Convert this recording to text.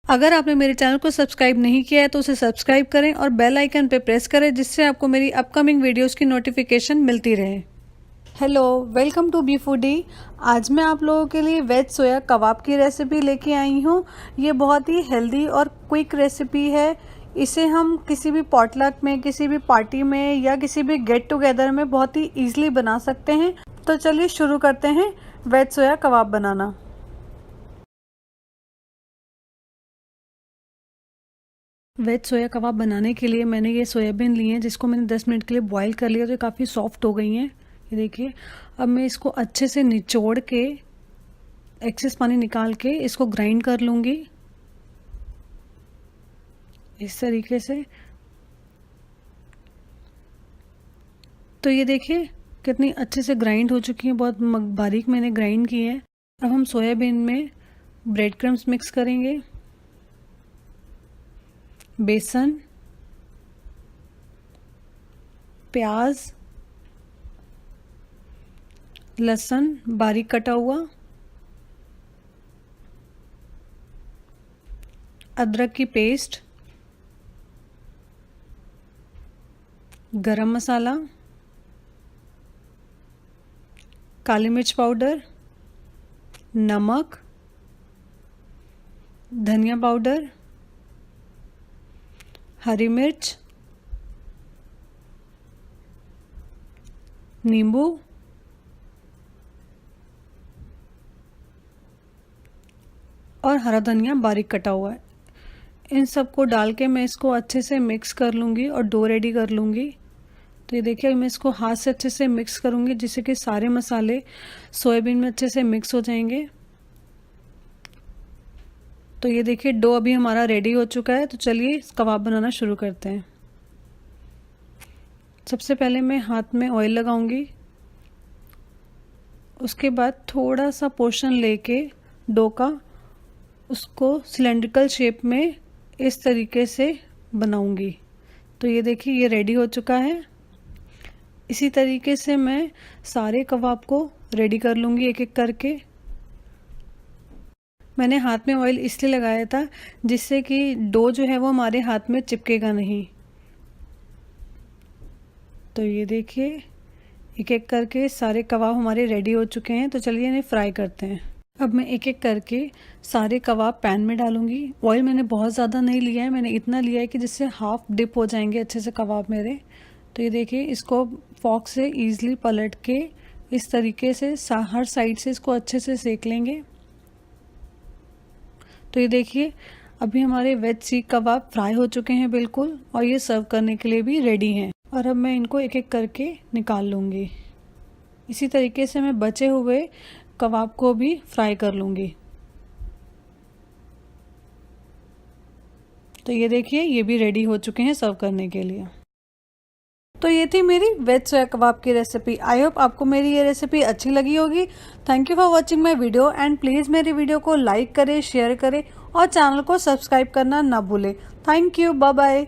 अगर आपने मेरे चैनल को सब्सक्राइब नहीं किया है तो उसे सब्सक्राइब करें और बेल आइकन पे प्रेस करें, जिससे आपको मेरी अपकमिंग वीडियोस की नोटिफिकेशन मिलती रहे। Hello, welcome to be foodie. आज मैं आप लोगों के लिए वेज सोया कबाब की रेसिपी लेके आई हूँ। ये बहुत ही हेल्दी और क्विक रेसिपी है। इसे हम किसी भी पॉटलक में, किसी भी पार्टी में या किसी भी गेट टुगेदर में बहुत ही ईजिली बना सकते हैं। तो चलिए शुरू करते हैं वेज सोया कबाब बनाना। वेज सोया कबाब बनाने के लिए मैंने ये सोयाबीन ली है, जिसको मैंने 10 मिनट के लिए बॉईल कर लिया, तो ये काफ़ी सॉफ्ट हो गई हैं। ये देखिए, अब मैं इसको अच्छे से निचोड़ के एक्सेस पानी निकाल के इसको ग्राइंड कर लूँगी इस तरीके से। तो ये देखिए कितनी अच्छे से ग्राइंड हो चुकी है, बहुत बारीक मैंने ग्राइंड की है। अब हम सोयाबीन में ब्रेड क्रम्स मिक्स करेंगे, बेसन, प्याज, लहसुन बारीक कटा हुआ, अदरक की पेस्ट, गरम मसाला, काली मिर्च पाउडर, नमक, धनिया पाउडर, हरी मिर्च, नींबू और हरा धनिया बारीक कटा हुआ है। इन सबको डाल के मैं इसको अच्छे से मिक्स कर लूँगी और डो रेडी कर लूँगी। तो ये देखिए, मैं इसको हाथ से अच्छे से मिक्स करूँगी, जिससे कि सारे मसाले सोयाबीन में अच्छे से मिक्स हो जाएंगे। तो ये देखिए, डो अभी हमारा रेडी हो चुका है। तो चलिए कबाब बनाना शुरू करते हैं। सबसे पहले मैं हाथ में ऑयल लगाऊंगी, उसके बाद थोड़ा सा पोर्शन लेके डो का उसको सिलेंड्रिकल शेप में इस तरीके से बनाऊंगी। तो ये देखिए, ये रेडी हो चुका है। इसी तरीके से मैं सारे कबाब को रेडी कर लूँगी एक एक करके। मैंने हाथ में ऑयल इसलिए लगाया था जिससे कि डो जो है वो हमारे हाथ में चिपकेगा नहीं। तो ये देखिए, एक एक करके सारे कबाब हमारे रेडी हो चुके हैं। तो चलिए इन्हें फ्राई करते हैं। अब मैं एक एक करके सारे कबाब पैन में डालूंगी। ऑयल मैंने बहुत ज़्यादा नहीं लिया है, मैंने इतना लिया है कि जिससे हाफ डिप हो जाएंगे अच्छे से कबाब मेरे। तो ये देखिए, इसको फॉक से ईजिली पलट के इस तरीके से हर साइड से इसको अच्छे से सेक लेंगे। तो ये देखिए, अभी हमारे वेज सीख कबाब फ्राई हो चुके हैं बिल्कुल, और ये सर्व करने के लिए भी रेडी हैं। और अब मैं इनको एक एक करके निकाल लूँगी। इसी तरीके से मैं बचे हुए कबाब को भी फ्राई कर लूँगी। तो ये देखिए, ये भी रेडी हो चुके हैं सर्व करने के लिए। तो ये थी मेरी वेज सोया कबाब की रेसिपी। आई होप आपको मेरी ये रेसिपी अच्छी लगी होगी। Thank you for watching my video and please मेरी वीडियो को लाइक करें, शेयर करें और चैनल को सब्सक्राइब करना ना भूलें। Thank you, bye bye.